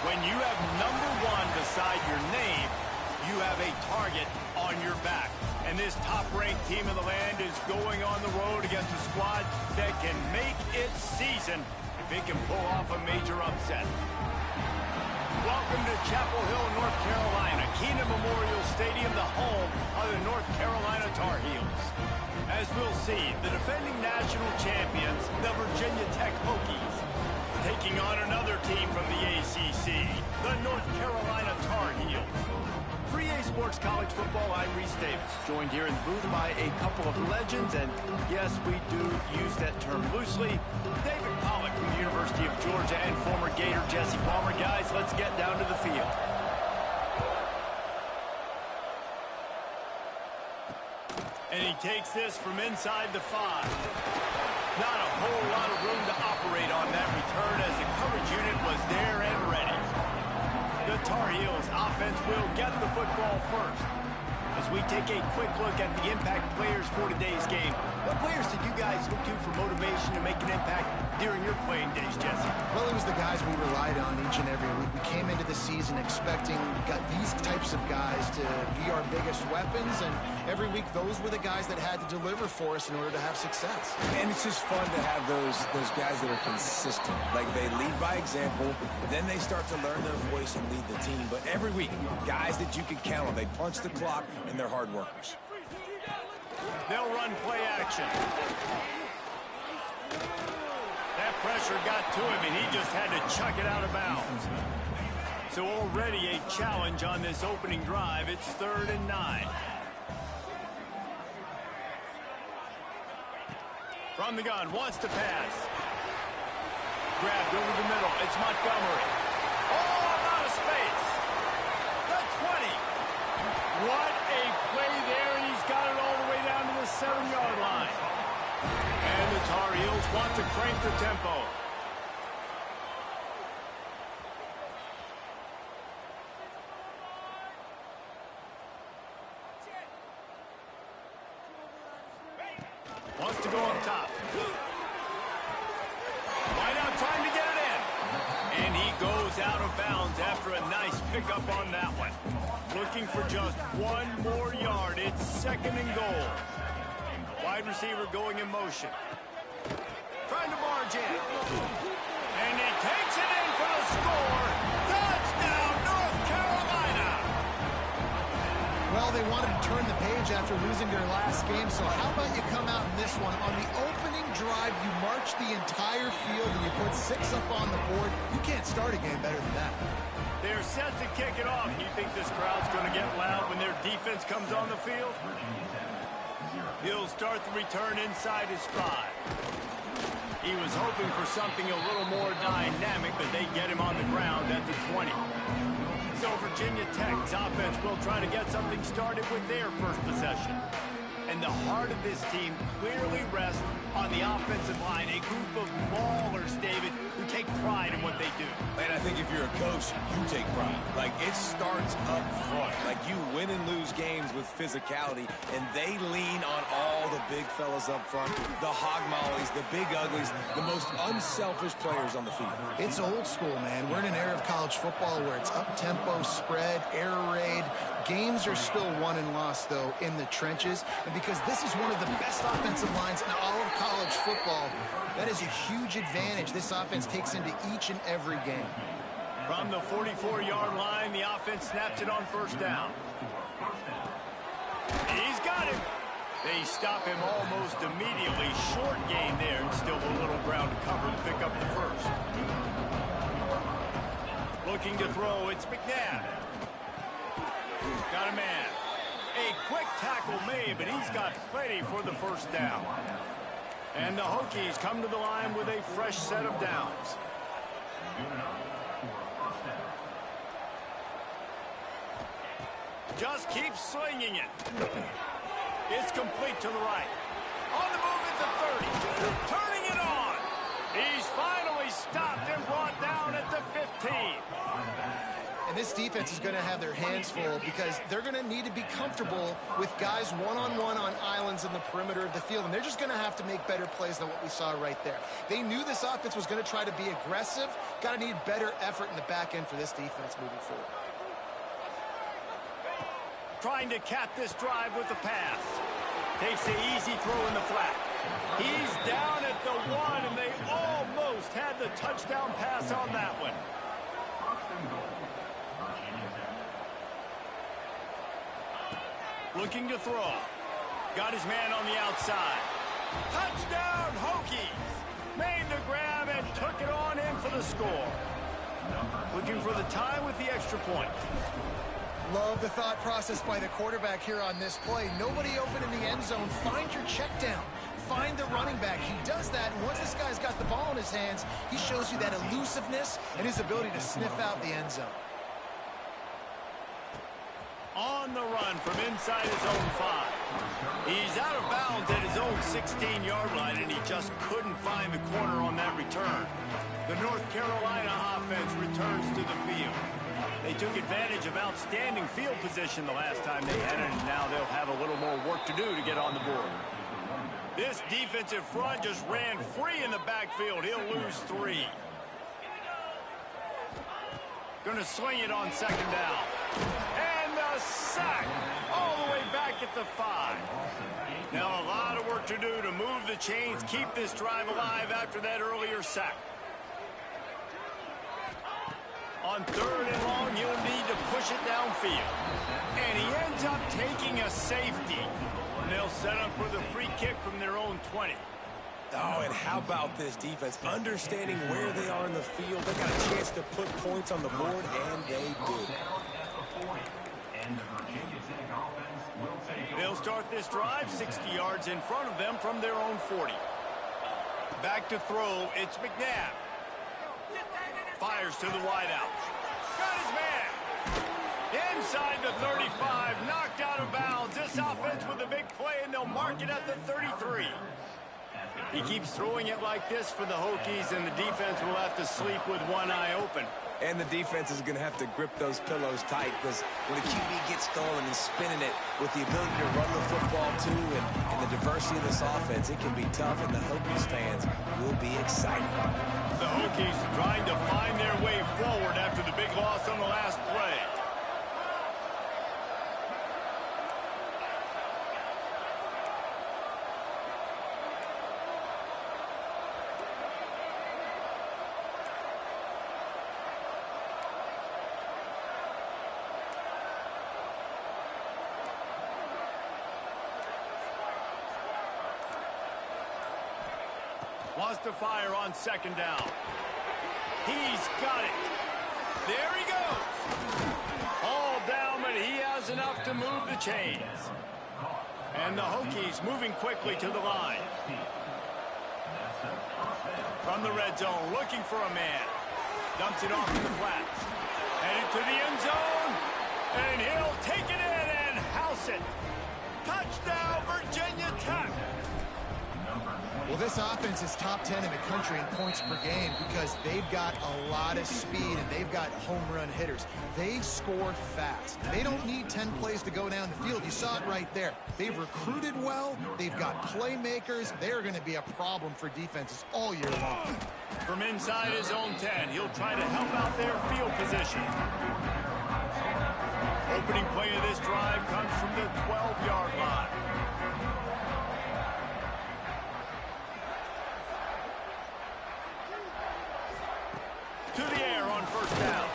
When you have #1 beside your name, you have a target on your back. And this top-ranked team in the land is going on the road against a squad that can make its season if it can pull off a major upset. Welcome to Chapel Hill, North Carolina, Keenan Memorial Stadium, the home of the North Carolina Tar Heels. As we'll see, the defending national champions, the Virginia Tech Hokies, taking on another team from the ACC, the North Carolina Tar Heels. For EA Sports College Football, I'm Reese Davis, joined here in the booth by a couple of legends, and yes, we do use that term loosely. David Pollack from the University of Georgia and former Gator Jesse Palmer. Guys, let's get down to the field. And he takes this from inside the 5. Not a whole lot of room to operate on that return as the coverage unit was there and ready. The Tar Heels offense will get the football first. As we take a quick look at the impact players for today's game, what players did you guys look to for motivation to make an impact during your playing days, Jesse? Well, it was the guys we relied on each and every week. We came into the season expecting these types of guys to be our biggest weapons, and every week those were the guys that had to deliver for us in order to have success. And it's just fun to have those guys that are consistent. Like, they lead by example, then they start to learn their voice and lead the team. But every week, guys that you can count on, they punch the clock, and they're hard workers. They'll run play action. That pressure got to him, and he just had to chuck it out of bounds. So already a challenge on this opening drive. It's 3rd and 9. From the gun, wants to pass. Grabbed over the middle. It's Montgomery. Oh, out of space. The 20. What a play there, and he's got it all the way down to the 7-yard line. And the Tar Heels want to crank the tempo. Wants to go up top. Right on time to get it in. And he goes out of bounds after a nice pickup on that one. Looking for just 1 more yard. It's 2nd and goal. Wide receiver going in motion. Trying to barge in. And he takes it in for the score. Touchdown, North Carolina! Well, they wanted to turn the page after losing their last game, so how about you come out in this one? On the opening drive, you march the entire field and you put 6 up on the board. You can't start a game better than that. They're set to kick it off. You think this crowd's going to get loud when their defense comes on the field? He'll start the return inside his 5. He was hoping for something a little more dynamic, but they get him on the ground at the 20. So Virginia Tech's offense will try to get something started with their first possession. And the heart of this team clearly rests on the offensive line, a group of maulers, David, who take pride in what they do. And I think if you're a coach, you take pride. Like, it starts up front. Like, you win and lose games with physicality, and they lean on all the big fellas up front, the hog mollies, the big uglies, the most unselfish players on the field. It's old school, man. We're in an era of college football where it's up-tempo, spread, air raid. Games are still won and lost, though, in the trenches. And because this is one of the best offensive lines in all of college football, that is a huge advantage this offense takes into each and every game. From the 44-yard line, the offense snaps it on 1st down. He's got him. They stop him almost immediately. Short gain there, and still a little ground to cover to pick up the 1st. Looking to throw, it's McNabb. Got a man. A quick tackle made, but he's got plenty for the 1st down. And the Hokies come to the line with a fresh set of downs. Just keeps slinging it. It's complete to the right. On the move at the 30. Turning it on. He's finally stopped and brought down at the 15. And And this defense is going to have their hands full because they're going to need to be comfortable with guys one-on-one on islands in the perimeter of the field. And they're just going to have to make better plays than what we saw right there. They knew this offense was going to try to be aggressive. Got to need better effort in the back end for this defense moving forward. Trying to cap this drive with the pass. Takes the easy throw in the flat. He's down at the 1, and they almost had the touchdown pass on that one. Looking to throw. Got his man on the outside. Touchdown, Hokies! Made the grab and took it on in for the score. Looking for the tie with the extra point. Love the thought process by the quarterback here on this play. Nobody open in the end zone. Find your check down. Find the running back. He does that, and once this guy's got the ball in his hands, he shows you that elusiveness and his ability to sniff out the end zone. On the run from inside his own 5. He's out of bounds at his own 16-yard line, and he just couldn't find the corner on that return. The North Carolina offense returns to the field. They took advantage of outstanding field position the last time they had it, and now they'll have a little more work to do to get on the board. This defensive front just ran free in the backfield. He'll lose 3. Going to swing it on second down. And the sack all the way back at the 5. Now a lot of work to do to move the chains, keep this drive alive after that earlier sack. On 3rd and long, you'll need to push it downfield. And he ends up taking a safety. And they'll set up for the free kick from their own 20. Oh, and how about this defense? Understanding where they are in the field. They got a chance to put points on the board, and they do. They'll start this drive 60 yards in front of them from their own 40. Back to throw, it's McNabb. Fires to the wideout. Got his man. Inside the 35, knocked out of bounds. This offense with a big play, and they'll mark it at the 33. He keeps throwing it like this for the Hokies, and the defense will have to sleep with one eye open. And the defense is going to have to grip those pillows tight, because when the QB gets going and spinning it with the ability to run the football too, and the diversity of this offense, it can be tough, and the Hokies fans will be excited. The Hokies trying to find their way forward after the big loss on the last play. Wants to fire on second down. He's got it. There he goes. All down, but he has enough to move the chains. And the Hokies moving quickly to the line. From the red zone, looking for a man. Dumps it off to the flats. Headed to the end zone. And he'll take it in and house it. Touchdown, Virginia Tech. Well, this offense is top 10 in the country in points per game because they've got a lot of speed and they've got home run hitters. They score fast. They don't need 10 plays to go down the field. You saw it right there. They've recruited well. They've got playmakers. They're going to be a problem for defenses all year long. From inside his own 10, he'll try to help out their field position. Opening play of this drive comes from the 12-yard line. To the air on first down.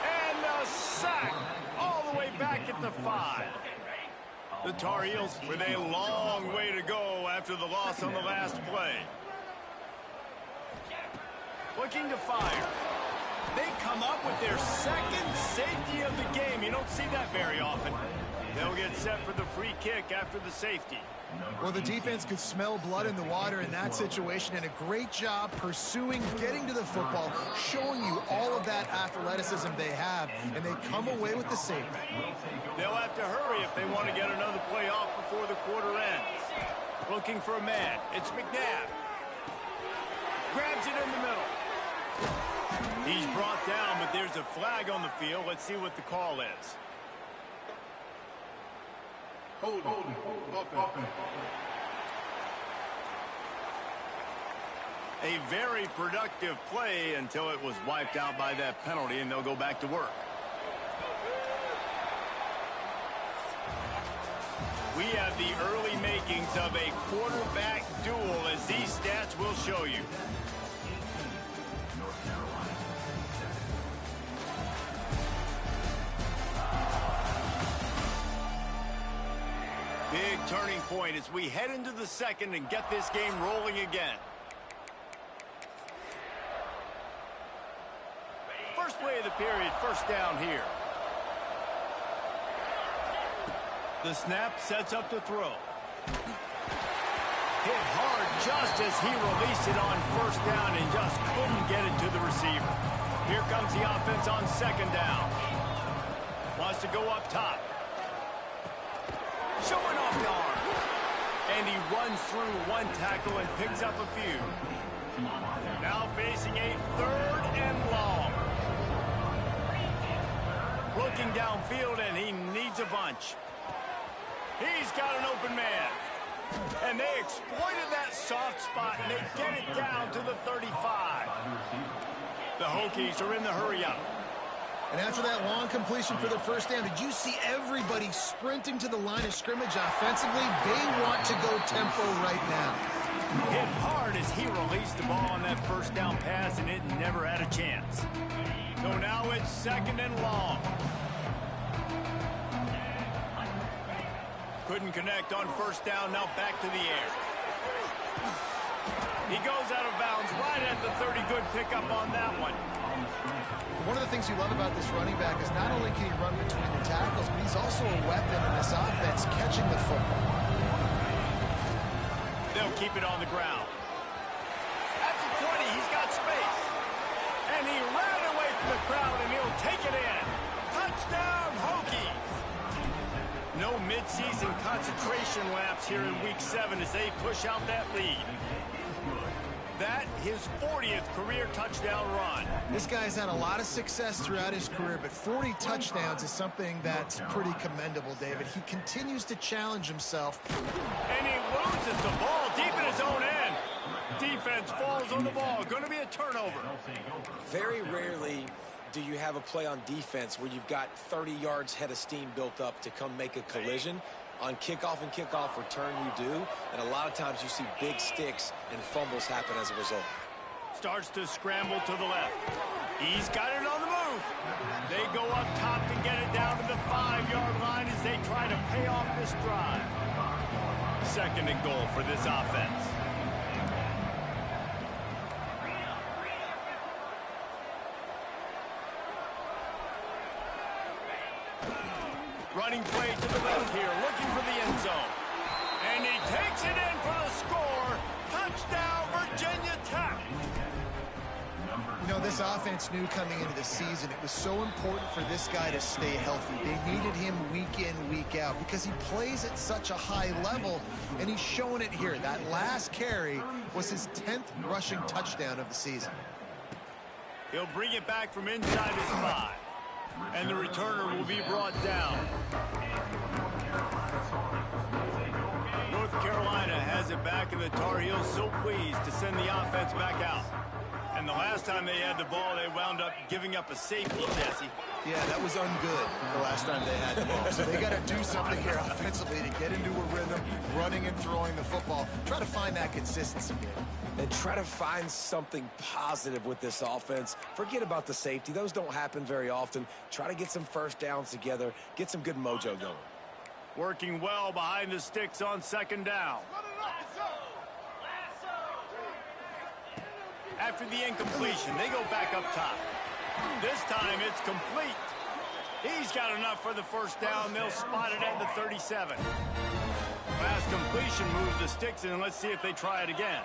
And a sack all the way back at the 5. The Tar Heels with a long way to go after the loss on the last play. Looking to fire. They come up with their second safety of the game. You don't see that very often. They'll get set for the free kick after the safety. Well, the defense could smell blood in the water in that situation, and a great job pursuing, getting to the football, showing you all of that athleticism they have, and they come away with the safety. They'll have to hurry if they want to get another play off before the quarter ends. Looking for a man. It's McNabb. Grabs it in the middle. He's brought down, but there's a flag on the field. Let's see what the call is. Hold. A very productive play until it was wiped out by that penalty, and they'll go back to work. We have the early makings of a quarterback duel, as these stats will show you. Big turning point as we head into the second and get this game rolling again. First play of the period, first down here. The snap sets up the throw. Hit hard just as he released it on first down and just couldn't get it to the receiver. Here comes the offense on second down. Wants to go up top. Showing off the arm. And he runs through one tackle and picks up a few. Now facing a third and long. Looking downfield, and he needs a bunch. He's got an open man. And they exploited that soft spot, and they get it down to the 35. The Hokies are in the hurry-up. And after that long completion for the first down, did you see everybody sprinting to the line of scrimmage offensively? They want to go tempo right now. Hit hard as he released the ball on that first down pass, and it never had a chance. So now it's second and long. Couldn't connect on first down, now back to the air. He goes out of bounds right at the 30. Good pickup on that one. One of the things you love about this running back is not only can he run between the tackles, but he's also a weapon in this offense catching the football. They'll keep it on the ground. At the 20, he's got space. And he ran away from the crowd, and he'll take it in. Touchdown, Hokies! No midseason concentration laps here in Week 7 as they push out that lead. That, his 40th career touchdown run. This guy's had a lot of success throughout his career, but 40 touchdowns is something that's pretty commendable, David. He continues to challenge himself. And he loses the ball deep in his own end. Defense falls on the ball. Going to be a turnover. Very rarely do you have a play on defense where you've got 30 yards head of steam built up to come make a collision. On kickoff and kickoff return, you do. And a lot of times you see big sticks and fumbles happen as a result. Starts to scramble to the left. He's got it on the move. They go up top and get it down to the 5-yard line as they try to pay off this drive. Second and goal for this offense. Running play to the left here, looking for the end zone. And he takes it in for the score. Touchdown, Virginia Tech. You know, this offense knew coming into the season it was so important for this guy to stay healthy. They needed him week in, week out because he plays at such a high level, and he's showing it here. That last carry was his 10th rushing touchdown of the season. He'll bring it back from inside his 5. And the returner will be brought down. North Carolina has it back, and the Tar Heels so pleased to send the offense back out. And the last time they had the ball, they wound up giving up a safety, Jesse. Yeah, that was ungood the last time they had the ball. So they got to do something here offensively to get into a rhythm, running and throwing the football. Try to find that consistency, David. And try to find something positive with this offense. Forget about the safety. Those don't happen very often. Try to get some first downs together. Get some good mojo going. Working well behind the sticks on second down. After the incompletion, they go back up top. This time it's complete. He's got enough for the first down. They'll spot it at the 37. Fast completion moves the sticks in. Let's see if they try it again.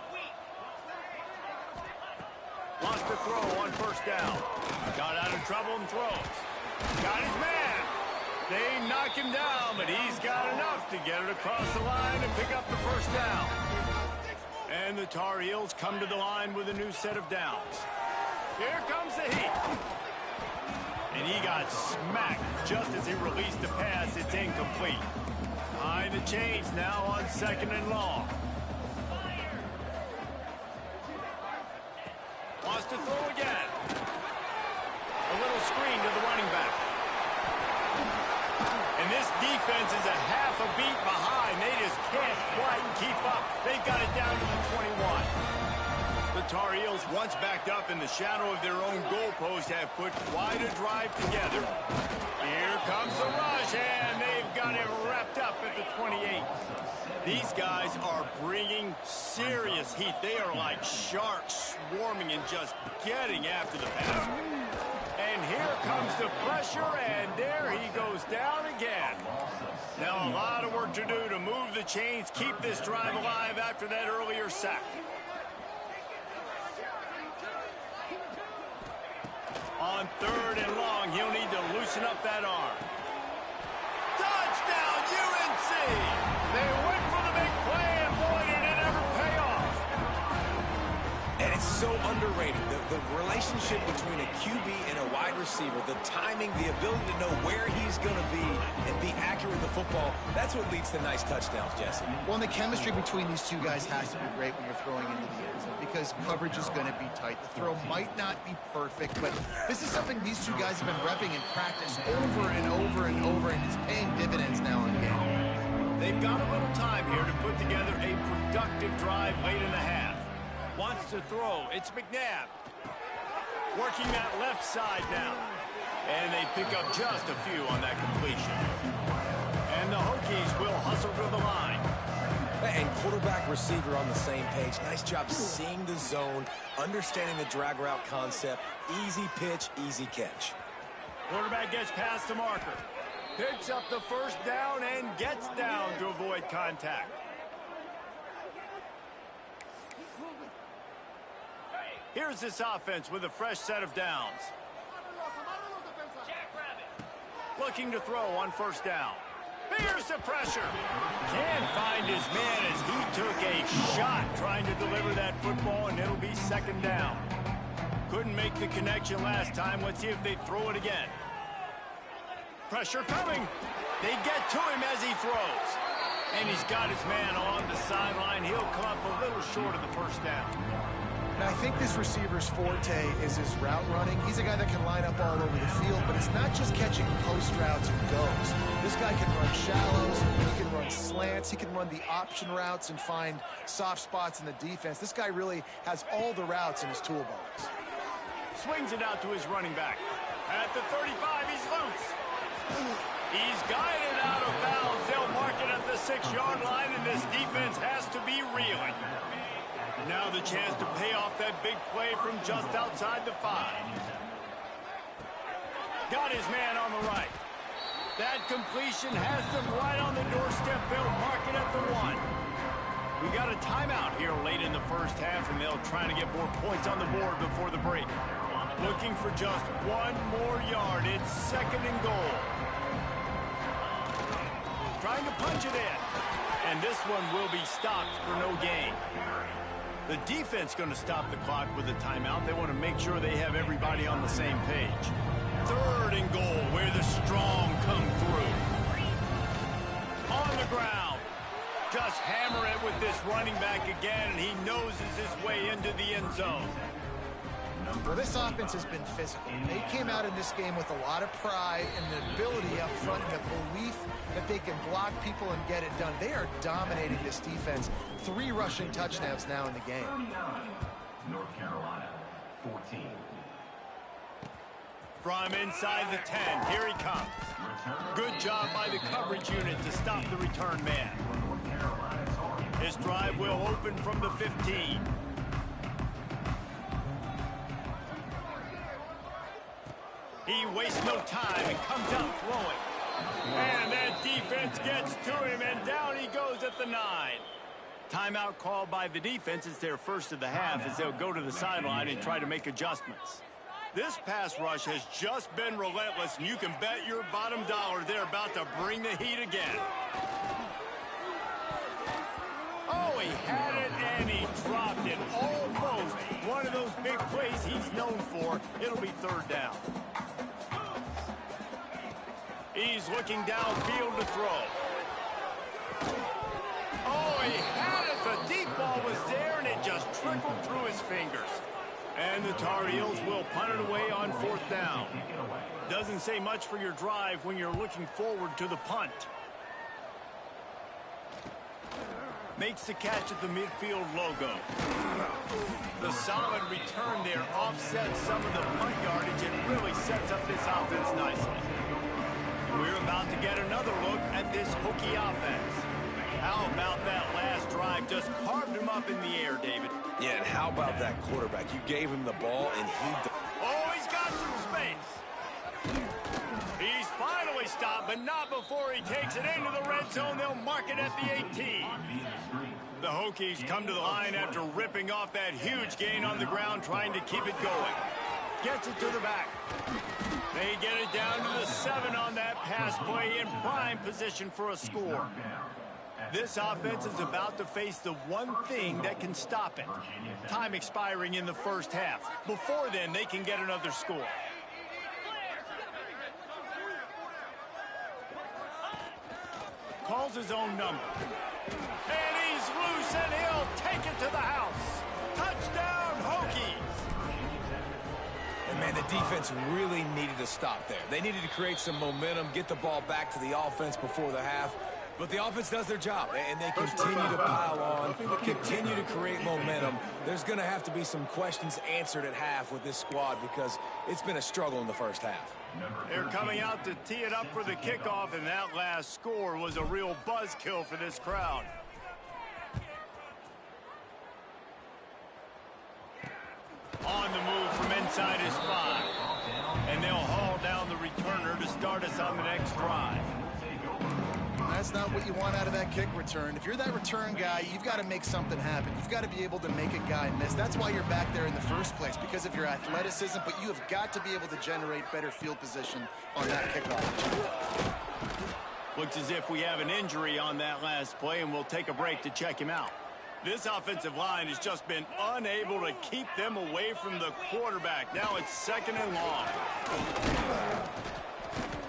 Lost the throw on first down. Got out of trouble and throws. Got his man. They knock him down, but he's got enough to get it across the line and pick up the first down. And the Tar Heels come to the line with a new set of downs. Here comes the heat. And he got smacked just as he released the pass. It's incomplete. Behind the chains now on 2nd and long. Wants to throw again. A little screen to the running back. And this defense is a half a beat behind. They just can't quite keep up. They've got it down to the 21. The Tar Heels, once backed up in the shadow of their own goalpost, have put quite a drive together. Here comes the rush, and they've got it wrapped up at the 28. These guys are bringing serious heat. They are like sharks swarming and just getting after the pass. And here comes the pressure, and there he goes down again. Now a lot of work to do to move the chains, keep this drive alive after that earlier sack. On 3rd and long, he'll need to loosen up that arm. Touchdown, UNC! They went for the big play, and boy, did it ever pay off. And it's so underrated. The relationship between a QB and a wide receiver, the timing, the ability to know where he's going to be and be accurate with the football, that's what leads to nice touchdowns, Jesse. Well, and the chemistry between these two guys has to be great when you're throwing into the end zone because coverage is going to be tight. The throw might not be perfect, but this is something these two guys have been repping in practice over and over and over, and it's paying dividends now in the game. They've got a little time here to put together a productive drive late in the half. Wants to throw. It's McNabb. Working that left side now. And they pick up just a few on that completion. And the Hokies will hustle to the line. And quarterback receiver on the same page. Nice job seeing the zone, understanding the drag route concept. Easy pitch, easy catch. Quarterback gets past the marker. Picks up the first down and gets down to avoid contact. Here's this offense with a fresh set of downs. Looking to throw on 1st down. Here's the pressure. Can't find his man as he took a shot trying to deliver that football, and it'll be 2nd down. Couldn't make the connection last time. Let's see if they throw it again. Pressure coming. They get to him as he throws. And he's got his man along the sideline. He'll come up a little short of the 1st down. Now, I think this receiver's forte is his route running. He's a guy that can line up all over the field, but it's not just catching post routes and goes. This guy can run shallows, he can run slants, he can run the option routes and find soft spots in the defense. This guy really has all the routes in his toolbox. Swings it out to his running back. At the 35, he's loose. He's guided out of bounds. They'll mark it at the 6-yard line, and this defense has to be reeling. Now the chance to pay off that big play from just outside the 5. Got his man on the right. That completion has them right on the doorstep. They'll mark it at the 1. We got a timeout here late in the 1st half, and they'll try to get more points on the board before the break. Looking for just 1 more yard. It's 2nd and goal. Trying to punch it in. And this one will be stopped for no gain. The defense going to stop the clock with a timeout. They want to make sure they have everybody on the same page. 3rd and goal, where the strong come through. On the ground. Just hammer it with this running back again, and he noses his way into the end zone. Well, this offense has been physical. They came out in this game with a lot of pride and the ability up front and the belief that they can block people and get it done. They are dominating this defense. 3 rushing touchdowns now in the game. North Carolina, 14. From inside the 10, here he comes. Good job by the coverage unit to stop the return man. His drive will open from the 15. He wastes no time and comes out throwing. And that defense gets to him, and down he goes at the 9. Timeout called by the defense. It's their first of the half as they'll go to the sideline and try to make adjustments. This pass rush has just been relentless, and you can bet your bottom dollar they're about to bring the heat again. Oh, Oh, he had it and he dropped it. Almost one of those big plays he's known for. It'll be third down. He's looking downfield to throw. Oh, he had it. The deep ball was there, and it just trickled through his fingers. And the Tar Heels will punt it away on fourth down. Doesn't say much for your drive when you're looking forward to the punt. Makes the catch at the midfield logo. The solid return there offsets some of the punt yardage and really sets up this offense nicely. We're about to get another look at this Hokie offense. How about that last drive? Just carved him up in the air, David. Yeah, and how about that quarterback? You gave him the ball, and he... Oh, he's got some space. He's finally stopped, but not before he takes it into the red zone. They'll mark it at the 18. The Hokies come to the line after ripping off that huge gain on the ground, trying to keep it going. Gets it to the back. They get it down to the 7 on that pass play in prime position for a score. This offense is about to face the one thing that can stop it. Time expiring in the first half. Before then, they can get another score. Calls his own number. And he's loose, and he'll take it to the house. Touchdown, Hokies! And man, the defense really needed to stop there. They needed to create some momentum, get the ball back to the offense before the half. But the offense does their job, and they continue to pile on, continue to create momentum. There's going to have to be some questions answered at half with this squad because it's been a struggle in the first half. They're coming out to tee it up for the kickoff, and that last score was a real buzzkill for this crowd. On the move from inside his 5. And they'll haul down the returner to start us on the next drive. That's not what you want out of that kick return. If you're that return guy, you've got to make something happen. You've got to be able to make a guy miss. That's why you're back there in the first place, because of your athleticism, but you have got to be able to generate better field position on that kickoff. Looks as if we have an injury on that last play, and we'll take a break to check him out. This offensive line has just been unable to keep them away from the quarterback. Now it's second and long.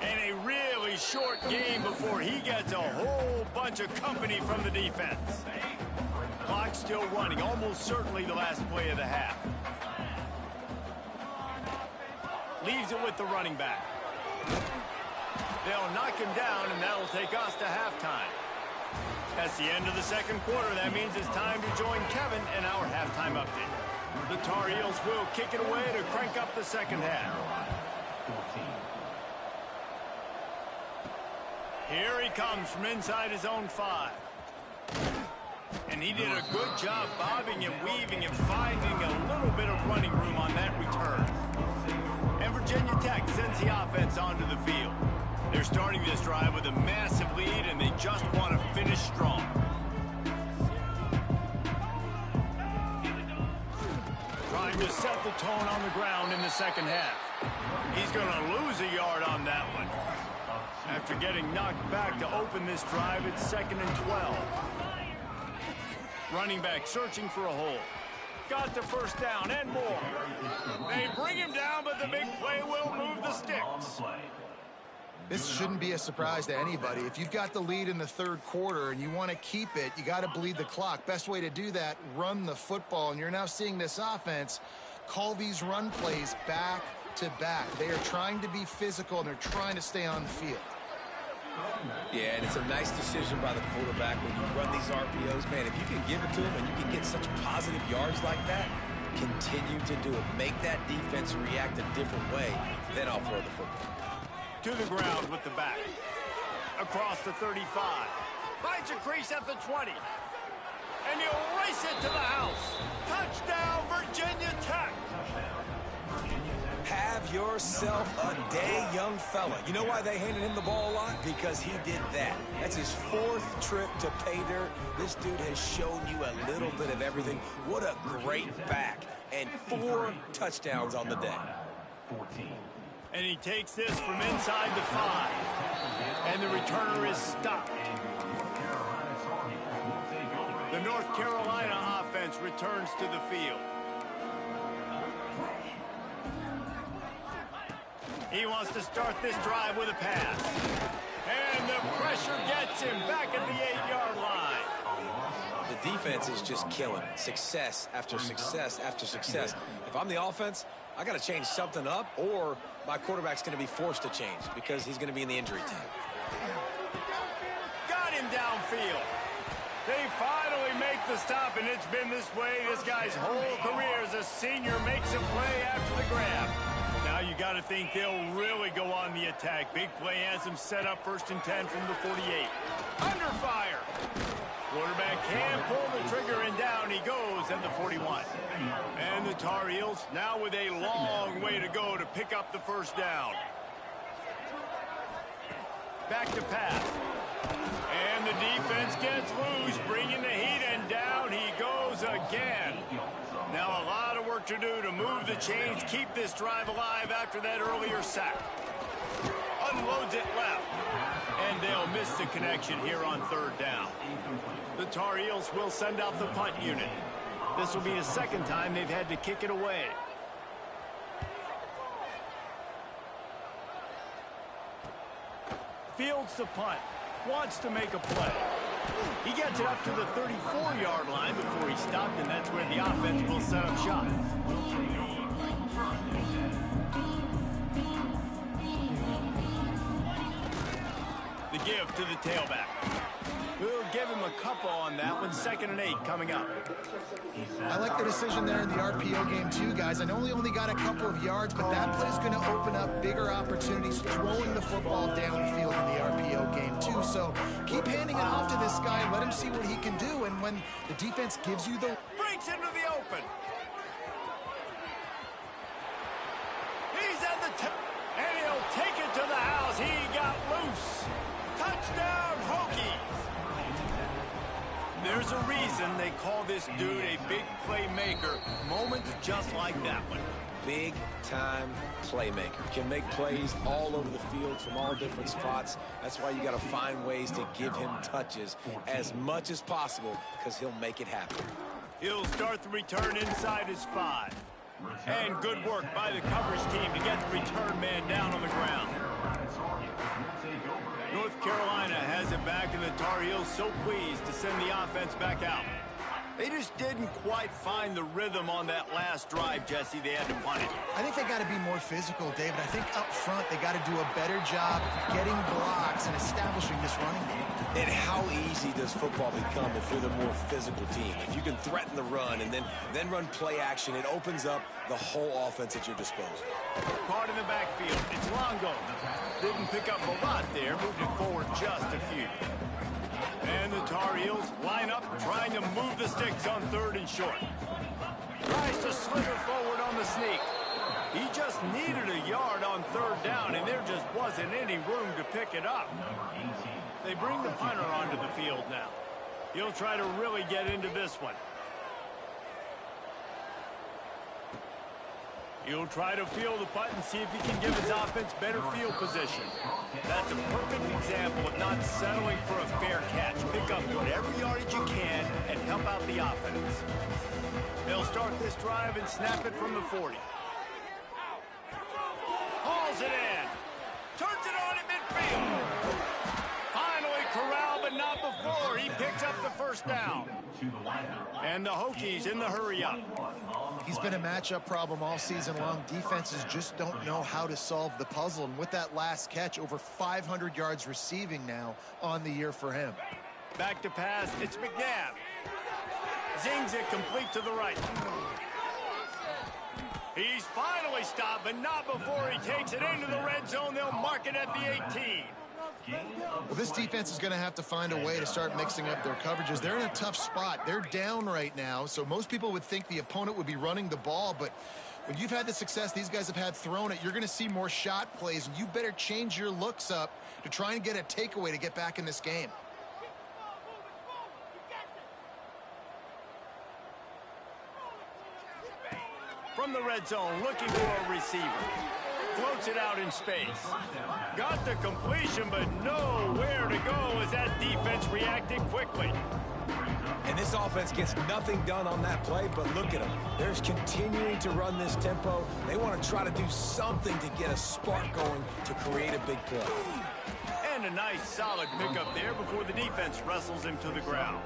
And a really short game before he gets a whole bunch of company from the defense. Clock still running, almost certainly the last play of the half. Leaves it with the running back. They'll knock him down, and that'll take us to halftime. That's the end of the second quarter. That means it's time to join Kevin in our halftime update. The Tar Heels will kick it away to crank up the second half. Here he comes from inside his own 5. And he did a good job bobbing and weaving and finding a little bit of running room on that return. And Virginia Tech sends the offense onto the field. They're starting this drive with a massive lead, and they just want to finish strong. Trying to set the tone on the ground in the second half. He's going to lose a yard on that one. After getting knocked back to open this drive, it's second and 12. Running back searching for a hole. Got the first down and more. They bring him down, but the big play will move the sticks. This shouldn't be a surprise to anybody. If you've got the lead in the third quarter and you want to keep it, you got to bleed the clock. Best way to do that, run the football. And you're now seeing this offense call these run plays back to back. They are trying to be physical, and they're trying to stay on the field. Yeah, and it's a nice decision by the quarterback when you run these RPOs. Man, if you can give it to him and you can get such positive yards like that, continue to do it. Make that defense react a different way, then I'll throw the football. To the ground with the back. Across the 35. Finds a crease at the 20. And he'll race it to the house. Touchdown, Virginia Tech. Have yourself a day, young fella. You know why they handed him the ball a lot? Because he did that. That's his 4th trip to pay dirt. This dude has shown you a little bit of everything. What a great back. And 4 touchdowns on the day. 14. And he takes this from inside the 5. And the returner is stopped. The The North Carolina offense returns to the field. He wants to start this drive with a pass. And the pressure gets him back at the 8-yard line. The defense is just killing it. Success after success after success. If I'm the offense, I got to change something up, or my quarterback's going to be forced to change because he's going to be in the injury time. Got him downfield. They finally make the stop, and it's been this way this guy's whole career as a senior makes a play after the grab. Now you got to think they'll really go on the attack. Big play has them set up 1st and 10 from the 48. Under fire. Quarterback can pull the trigger, and down he goes at the 41. And the Tar Heels now with a long way to go to pick up the 1st down. Back to pass. And the defense gets loose, bringing the heat, and down he goes again. Now a lot of work to do to move the chains, keep this drive alive after that earlier sack. Unloads it left. And they'll miss the connection here on 3rd down. The Tar Heels will send out the punt unit. This will be the 2nd time they've had to kick it away. Fields the punt. Wants to make a play. He gets it up to the 34-yard line before he stopped, and that's where the offense will set up shop. The give to the tailback. We'll give him a couple on that one. 2nd and 8 coming up. I like the decision there in the RPO game too, guys. I know he only got a couple of yards, but that play is going to open up bigger opportunities throwing the football downfield in the RPO game too. So keep handing it off to this guy. Let him see what he can do. And when the defense gives you the... Breaks into the open. He's at the tip. And he'll take it to the house. He got loose. Touchdown, Hokies. There's a reason they call this dude a big playmaker. Moments just like that one. Big-time playmaker. Can make plays all over the field from all different spots. That's why you got to find ways to give him touches as much as possible, because he'll make it happen. He'll start the return inside his 5. And good work by the coverage team to get the return man down on the ground. North Carolina has it back, and the Tar Heels so pleased to send the offense back out. They just didn't quite find the rhythm on that last drive, Jesse. They had to punt it. I think they got to be more physical, David. I think up front they got to do a better job getting blocks and establishing this running game. And how easy does football become if you're the more physical team? If you can threaten the run and then run play action, it opens up the whole offense at your disposal. Caught in the backfield. It's Longo. Didn't pick up a lot there. Moved it forward just a few. And the Tar Heels line up, trying to move the sticks on 3rd and short. Tries to slither forward on the sneak. He just needed a yard on 3rd down, and there just wasn't any room to pick it up. They bring the punter onto the field now. He'll try to really get into this one. He'll try to field the punt and see if he can give his offense better field position. That's a perfect example of not settling for a fair catch. Pick up whatever yardage you can and help out the offense. They'll start this drive and snap it from the 40. Hauls it in. Turns it on at midfield. Finally corralled, but not before. He picks up the 1st down. And the Hokies in the hurry-up. He's been a matchup problem all season long. Defenses just don't know how to solve the puzzle. And with that last catch, over 500 yards receiving now on the year for him. Back to pass. It's McNabb. Zings it complete to the right. He's finally stopped, but not before he takes it into the red zone. They'll mark it at the 18. Well, this defense is going to have to find a way to start mixing up their coverages. They're in a tough spot. They're down right now, so most people would think the opponent would be running the ball, but when you've had the success these guys have had throwing it, you're going to see more shot plays, and you better change your looks up to try and get a takeaway to get back in this game. From the red zone, looking for a receiver. Floats it out in space. Got the completion, but nowhere to go as that defense reacted quickly. And And this offense gets nothing done on that play, but look at them. They're continuing to run this tempo. They want to try to do something to get a spark going to create a big play. And a nice solid pickup there before the defense wrestles him to the ground.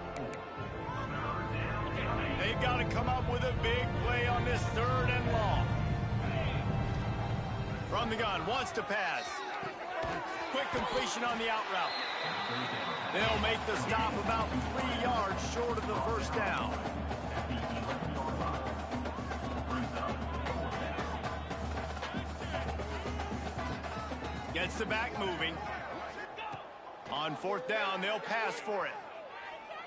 They've got to come up with a big play on this 3rd and long. From the gun, wants to pass. Quick completion on the out route. They'll make the stop about 3 yards short of the first down. Gets the back moving. On 4th down, they'll pass for it.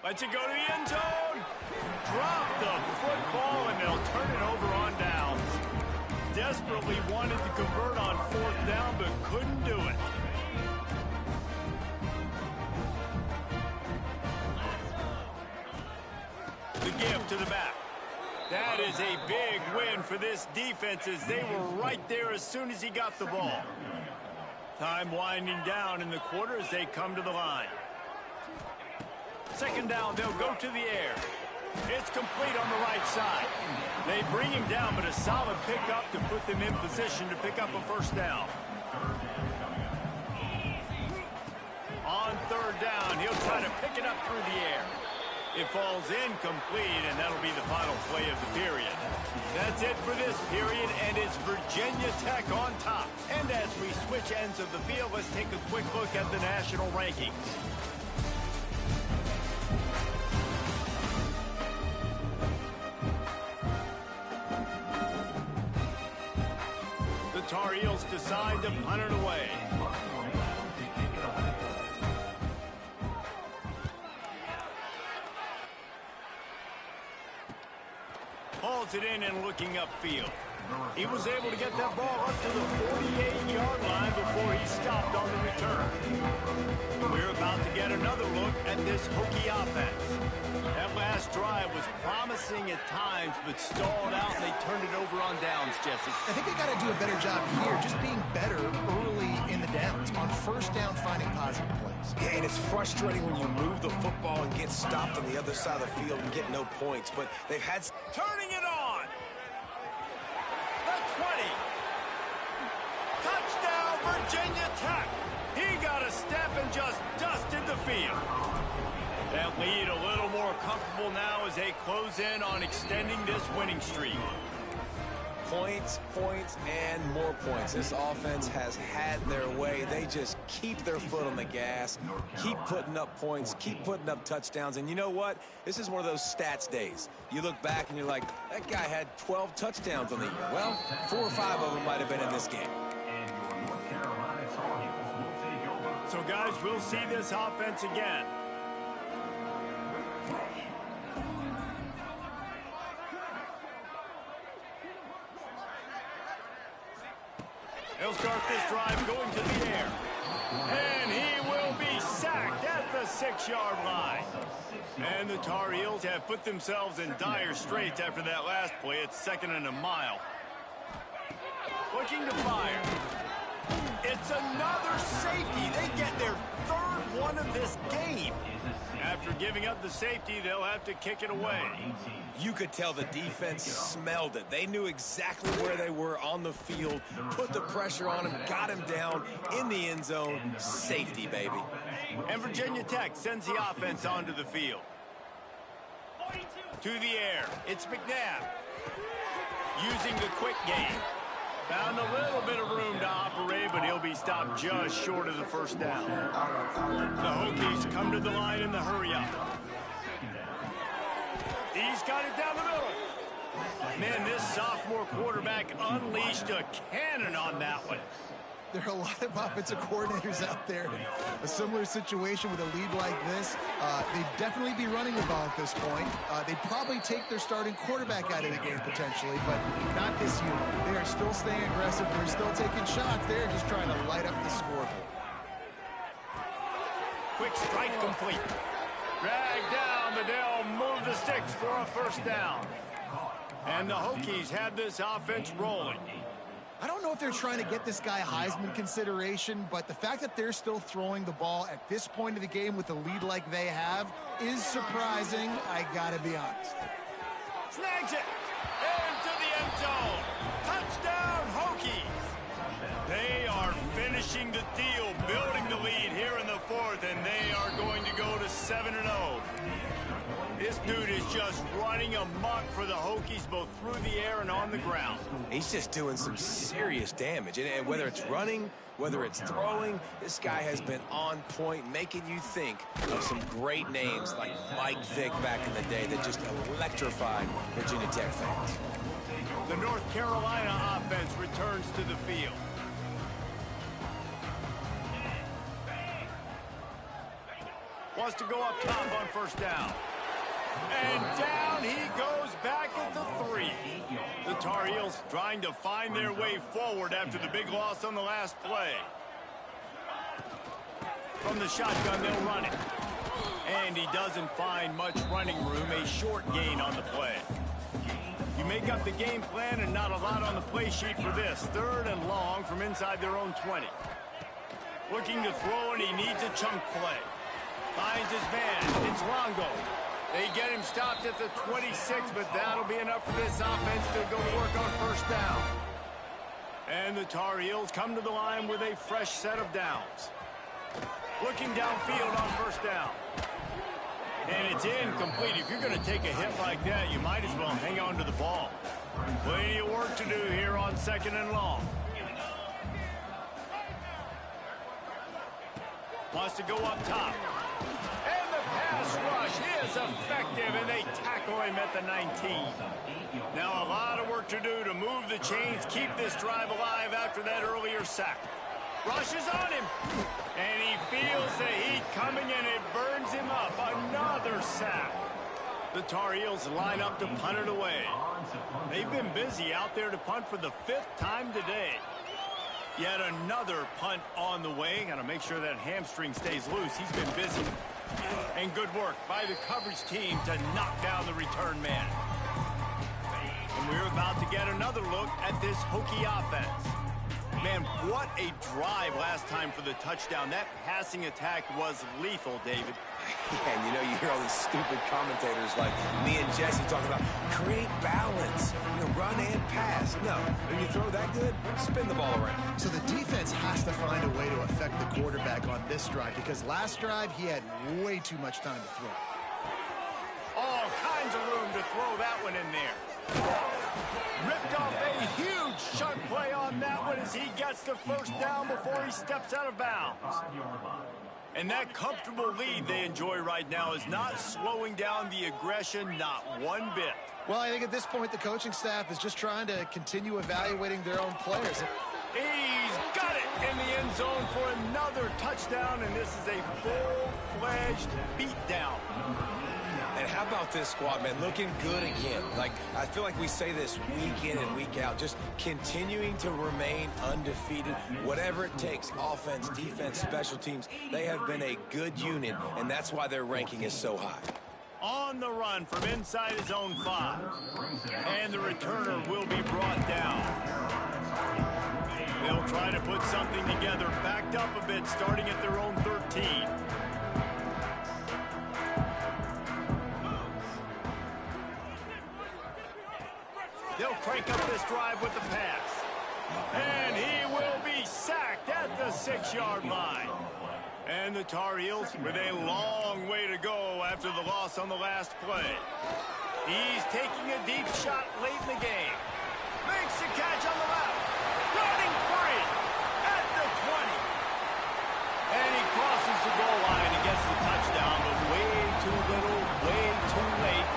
Lets it go to the end zone. Drop the football, and they'll turn it over on downs. Desperately wanted to convert on 4th down, but couldn't do it. The give to the back. That is a big win for this defense as they were right there as soon as he got the ball. Time winding down in the quarter as they come to the line. 2nd down, they'll go to the air. It's complete on the right side. They bring him down, but a solid pickup to put them in position to pick up a 1st down. On 3rd down, he'll try to pick it up through the air. It falls incomplete, and that'll be the final play of the period. That's it for this period, and it's Virginia Tech on top. And as we switch ends of the field, let's take a quick look at the national rankings. The Tar Heels decide to punt it away. Hauls it in and looking upfield. He was able to get that ball up to the 48-yard line before he stopped on the return. We're about to get another look at this Hokie offense. That last drive was promising at times, but stalled out, and they turned it over on downs, Jesse. I think they got to do a better job here, just being better early in the downs. On 1st down, finding positive plays. Yeah, and it's frustrating when you move the football and get stopped on the other side of the field and get no points, but they've had... Turning it on! The 20! Touchdown, Virginia Tech! He got a step and just dusted the field. That lead a little more comfortable now as they close in on extending this winning streak. Points, points, and more points. This offense has had their way. They just keep their foot on the gas, keep putting up points, keep putting up touchdowns. And you know what? This is one of those stats days. You look back and you're like, that guy had 12 touchdowns on the year. Well, 4 or 5 of them might have been in this game. So, guys, we'll see this offense again. He'll start this drive going to the air. And he will be sacked at the 6-yard line. And the Tar Heels have put themselves in dire straits after that last play. It's 2nd and a mile. Looking to fire. It's another safety. They get their 3rd one of this game. After giving up the safety, they'll have to kick it away. You could tell the defense smelled it. They knew exactly where they were on the field, put the pressure on him, got him down in the end zone. Safety, baby. And Virginia Tech sends the offense onto the field. To the air, it's McNabb. Using the quick game. Found a little bit of room to operate, but he'll be stopped just short of the 1st down. The Hokies come to the line in the hurry-up. He's got it down the middle. Man, this sophomore quarterback unleashed a cannon on that one. There are a lot of offensive coordinators out there in a similar situation with a lead like this. They'd definitely be running the ball at this point. They'd probably take their starting quarterback out of the game potentially, but not this unit. They are still staying aggressive. They're still taking shots. They're just trying to light up the scoreboard. Quick strike complete. Drag down, but they'll move the sticks for a 1st down. And the Hokies have this offense rolling. I don't know if they're trying to get this guy Heisman consideration, but the fact that they're still throwing the ball at this point of the game with a lead like they have is surprising, I gotta be honest. Snags it into the end zone. Touchdown, Hokies. They are finishing the deal, building the lead here in the fourth, and they are going to go to 7-0. This dude is just running amok for the Hokies, both through the air and on the ground. He's just doing some serious damage. And whether it's running, whether it's throwing, this guy has been on point, making you think of some great names like Mike Vick back in the day that just electrified Virginia Tech fans. The North Carolina offense returns to the field. Wants to go up top on first down. And down he goes back at the 3. The Tar Heels trying to find their way forward after the big loss on the last play. From the shotgun, they'll run it. And he doesn't find much running room, a short gain on the play. You make up the game plan and not a lot on the play sheet for this. 3rd and long from inside their own 20. Looking to throw, and he needs a chunk play. Finds his man. It's Longo. They get him stopped at the 26, but that'll be enough for this offense to go to work on first down. And the Tar Heels come to the line with a fresh set of downs. Looking downfield on first down. And it's incomplete. If you're going to take a hit like that, you might as well hang on to the ball. Plenty of work to do here on 2nd and long. Wants to go up top. And the pass rush is effective, and they tackle him at the 19. Now a lot of work to do to move the chains, keep this drive alive after that earlier sack. Rushes on him, and he feels the heat coming, and it burns him up. Another sack. The Tar Heels line up to punt it away. They've been busy out there to punt for the 5th time today. Yet another punt on the way. Got to make sure that hamstring stays loose. He's been busy. And good work by the coverage team to knock down the return man. And we're about to get another look at this Hokie offense. Man, what a drive last time for the touchdown. That passing attack was lethal, David. Yeah, and you know, you hear all these stupid commentators like me and Jesse talking about create balance, run and pass. No, when you throw that good, spin the ball around. So the defense has to find a way to affect the quarterback on this drive, because last drive he had way too much time to throw. All kinds of room to throw that one in there. Ripped off a huge chunk play on that one as he gets the first down before he steps out of bounds. And that comfortable lead they enjoy right now is not slowing down the aggression, not one bit. Well, I think at this point the coaching staff is just trying to continue evaluating their own players. He's got it in the end zone for another touchdown, and this is a full-fledged beatdown. And how about this squad, man? Looking good again. Like, I feel like we say this week in and week out, just continuing to remain undefeated. Whatever it takes, offense, defense, special teams, they have been a good unit, and that's why their ranking is so high. On the run from inside his own 5. And the returner will be brought down. They'll try to put something together, backed up a bit, starting at their own 13. They'll crank up this drive with the pass. And he will be sacked at the 6-yard line. And the Tar Heels with a long way to go after the loss on the last play. He's taking a deep shot late in the game. Makes the catch on the left. Running free at the 20. And he crosses the goal line and gets the touchdown, but way too little, way too late.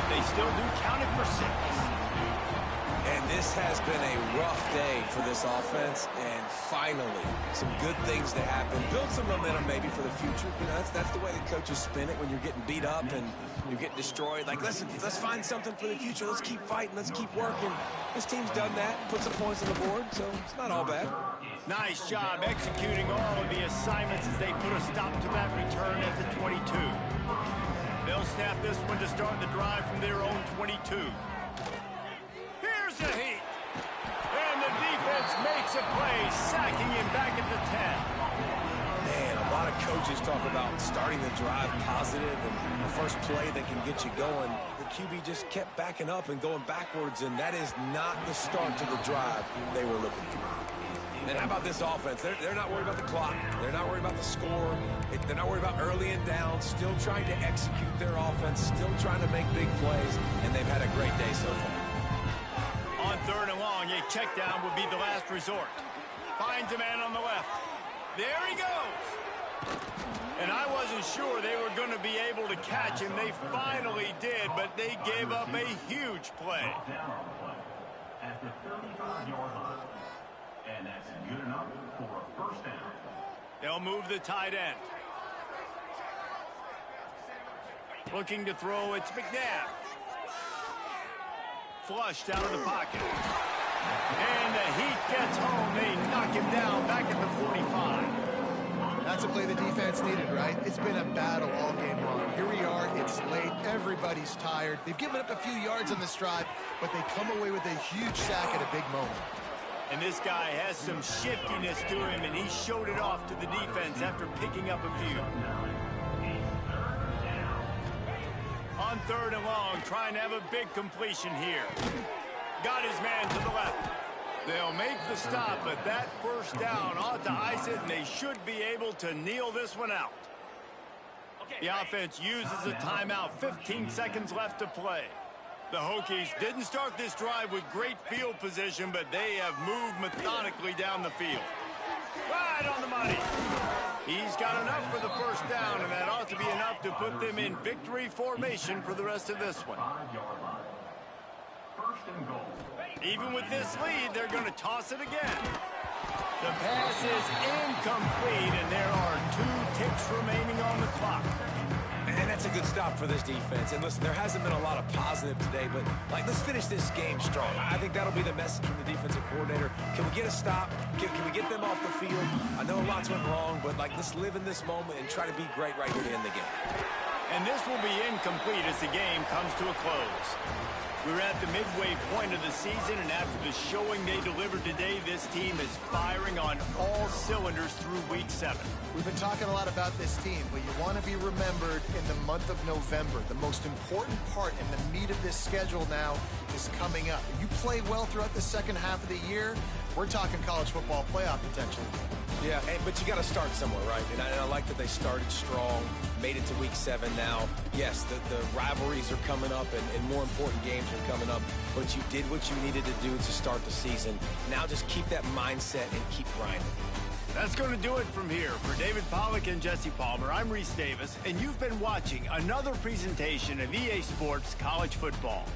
They still do count it for 6. And this has been a rough day for this offense, and finally, some good things to happen. Build some momentum maybe for the future. That's the way the coaches spin it when you're getting beat up and you're getting destroyed. Like, listen, let's find something for the future. Let's keep fighting. Let's keep working. This team's done that, put some points on the board, so it's not all bad. Nice job executing all of the assignments as they put a stop to that return at the 22. They'll snap this one to start the drive from their own 22. Here's the heat. And the defense makes a play, sacking him back at the 10. Man, a lot of coaches talk about starting the drive positive and the first play that can get you going. The QB just kept backing up and going backwards, and that is not the start to the drive they were looking for. And how about this offense? They're not worried about the clock. They're not worried about the score. They're not worried about early and down. Still trying to execute their offense. Still trying to make big plays. And they've had a great day so far. On 3rd and long, a check down would be the last resort. Finds a man on the left. There he goes. And I wasn't sure they were going to be able to catch him. They finally did, but they gave up a huge play. At the 35-yard line. And that's good enough for a first down. They'll move the tight end. Looking to throw, it's McNabb. Flushed out of the pocket. And the heat gets home. They knock him down back at the 45. That's a play the defense needed, right? It's been a battle all game long. Here we are. It's late. Everybody's tired. They've given up a few yards on this drive, but they come away with a huge sack at a big moment. And this guy has some shiftiness to him, and he showed it off to the defense after picking up a few. On 3rd and long, trying to have a big completion here. Got his man to the left. They'll make the stop, but that first down ought to ice it, and they should be able to kneel this one out. The offense uses a timeout. 15 seconds left to play. The Hokies didn't start this drive with great field position, but they have moved methodically down the field. Right on the money. He's got enough for the first down, and that ought to be enough to put them in victory formation for the rest of this one. First and goal. Even with this lead, they're going to toss it again. The pass is incomplete, and there are 2 ticks remaining on the clock. And that's a good stop for this defense. And listen, there hasn't been a lot of positive today, but let's finish this game strong. I think that'll be the message from the defensive coordinator. Can we get a stop? Can we get them off the field? I know lots went wrong, but let's live in this moment and try to be great right here to end the game. And this will be incomplete as the game comes to a close. We're at the midway point of the season, and after the showing they delivered today, this team is firing on all cylinders through Week 7. We've been talking a lot about this team, but you want to be remembered in the month of November. The most important part and the meat of this schedule now is coming up. If you play well throughout the second half of the year, we're talking college football playoff potential. Yeah, but you got to start somewhere, right? And I like that they started strong, made it to Week 7 now. Yes, the rivalries are coming up, and more important games are coming up, but you did what you needed to do to start the season. Now just keep that mindset and keep grinding. That's going to do it from here. For David Pollack and Jesse Palmer, I'm Reese Davis, and you've been watching another presentation of EA Sports College Football.